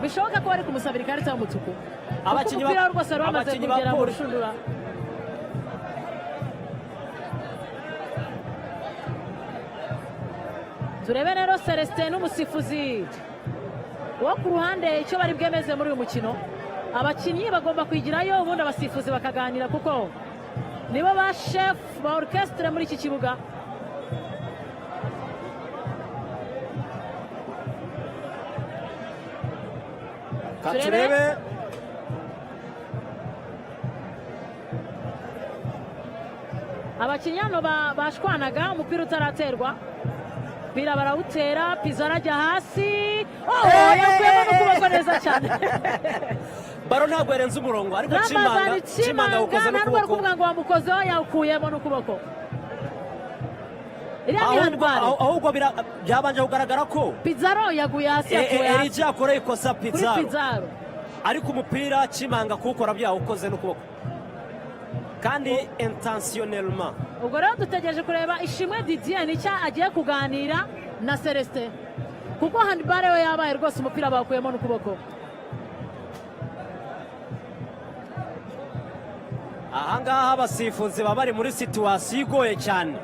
bishoboka ko bari kumusabira ikarita y'umutuku abakinnyi umupira rwose wari wamaze kugera mu rushundura. turebe rero Celestin n'umusifuzi wo ku ruhande icyo bari bwemeze muri uyu mukino. Abakinnyi bagomba kwigirayo ubundi abasifuzi bakaganira kuko nibo ba chef ba orchestre muri iki kibuga. turebe abakinnyi hano bashwanaga umupira utaraterwa, umupira barawutera, Pizzo arajya hasi, yakuyemo n'ukuboko neza cyane. baro ntabwo yarenze umurongo ariko Chimanga awukoze ntabwo ari kuvuga ngo wamukozeho, yawukuyemo n'ukuboko. ahubwo byabanje kugaragara ko Pizarro yaguye hasi, yakuye hasi Erija akora ikosa kuri Pizarro, Pizarro, ariko umupira Chimanga kuwukora byawukoze n'ukuboko kandi intentionnellement. ubwo rero dutegereje kureba Ishimwe Didier nicyo agiye kuganira na Celestin kuko handball we yabaye rwose umupira bawukuyemo n'ukuboko. ahangaha abasifuzi baba bari muri situwasiyo igoye cyane.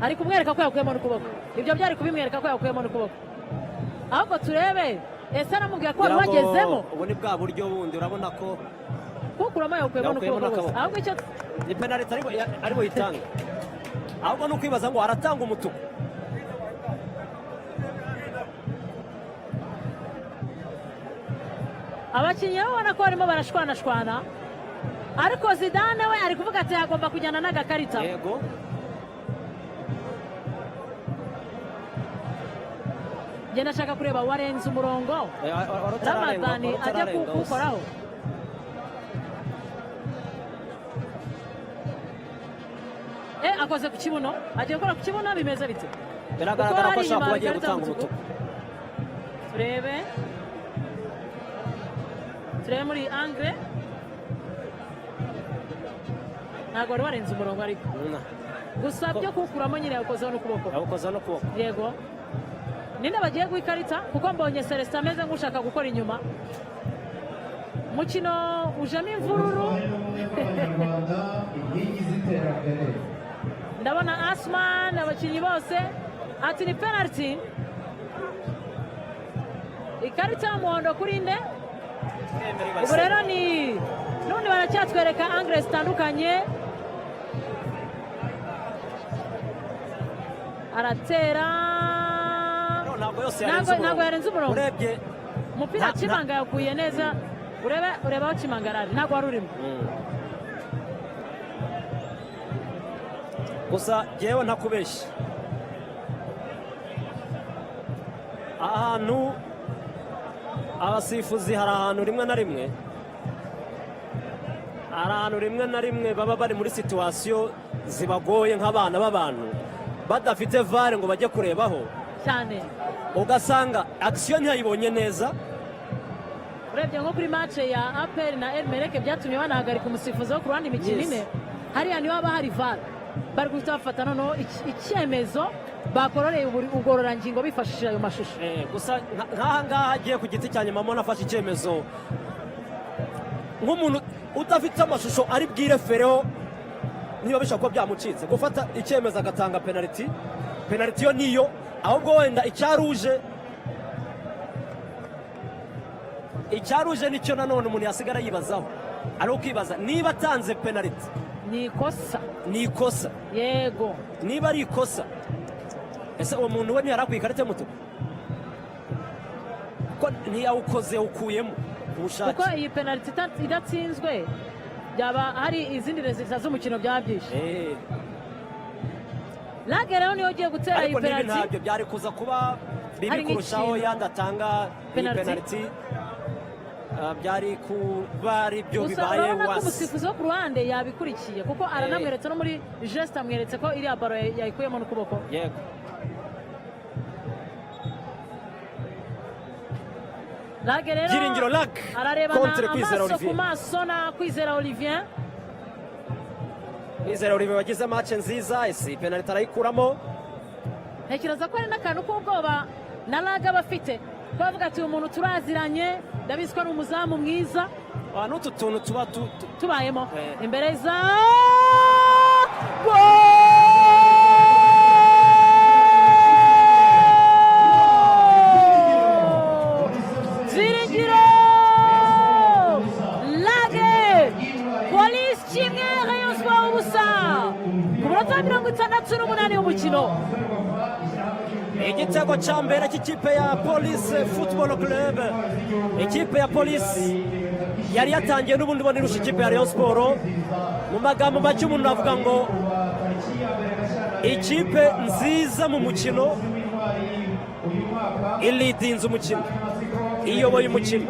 ari kumwereka ko yakuyemo n'ukuboko, ibyo byari kubimwereka ko yakuyemo n'ukuboko. ahubwo turebe ese aramubwira ko wari wagezemo. ubu ni bwa buryo bundi urabona ko kukuramo yakuyemo n'ukuboko gusa. ahubwo icyo ni penaliti ari buyitanga, ahubwo ni ukwibaza ngo aratanga umutuku. abakinnyi babona ko barimo barashwanashwana, ariko Zidane we ari kuvuga ati agomba kujyana n'agakarita. yego njye ndashaka kureba warenze umurongo Ramadani ajya kuwukoraho. akoze ku kibuno, agiye gukora ku kibuno, bimeze bite? biragaragara ko ashaka kuba agiye gutanga umutuku. turebe muri angre, ntabwo wari warenze umurongo ariko gusa byo kuwukuramo nyine yawukozeho n'ukuboko. yego ninde bagiye guha ikarita kuko mbonye Celestin ameze nk'ushaka gukora inyuma. umukino ujemo imvururu. ndabona Asman abakinnyi bose ati ni penalty, ikarita y'umuhondo kuri nde. ubu rero ni n'ubundi baracyatwereka angre zitandukanye. aratera, ntabwo yarenze umurongo. umupira Chimanga yakuye neza, ureba aho Chimanga arari, ntabwo wari urimo. gusa yewe ntakubeshye, ahantu abasifuzi hari ahantu rimwe na rimwe baba bari muri situwasiyo zibagoye nk'abana b'abantu badafite vare ngo bajye kurebaho cyane, ugasanga akisiyo ntiyayibonye neza. urebye nko kuri match ya APR na Elmereke byatumye banahagarika umusifuzi wo ku ruhande imikino ine, hariya niho haba hari vare, bari guhita bafata noneho icyemezo bakororeye ubugororangingo bifashishije ayo mashusho. gusa nk'aha ngaha agiye ku giti cya nyuma mbona afashe icyemezo nk'umuntu udafite amashusho ari bwirefereho, niba bishobora kuba byamucitse gufata icyemezo agatanga penaliti yo niyo, ahubwo wenda icyaruje nicyo nanone umuntu yasigara yibazaho, ari ukibaza niba atanze penaliti ni ikosa. yego niba ari ikosa, ese uwo muntu we ntiyari akwiye ikarita y'umutuku ko ntiyawukoze yawukuyemo ubushake, kuko iyi penaliti idatsinzwe byaba hari izindi rezita z'umukino byaba byinshi. Lage rero niyo ugiye gutera iyi penaliti, ariko ntabyo byari kuza kuba bibi kurushaho yandi atanga iyi penaliti, byari kuba ari byo bibaye wasi. Gusa umusifuzi wo ku ruhande yabikurikiye kuko aranamweretse no muri geste amweretse ko iriya baro yayikuyemo n'ukuboko. yego Lage rero Byiringiro Lage ararebana amaso ku maso na Kwizera Olivier. Kwizera Olivier wagize match nziza, isi penaliti arayikuramo. Ntekereza ko ari n'akantu k'ubwoba na Lage abafite twavuga ati uyu muntu turaziranye ndabizi ko ari umuzamu mwiza n'utu tuntu tuba tubayemo Eh. imbere za Ziringiro Lage Police kimwe Rayon Sport ubusa ku munota wa 68 w'umukino. igitego cya mbere cy'ikipe ya Police Football Club. Ikipe ya Police yari yatangiye n'ubundi bona irusha ikipe ya Rayon Sport. Mu magambo make umuntu avuga ngo ikipe nziza mu mukino ilidinze umukino, iyoboye umukino.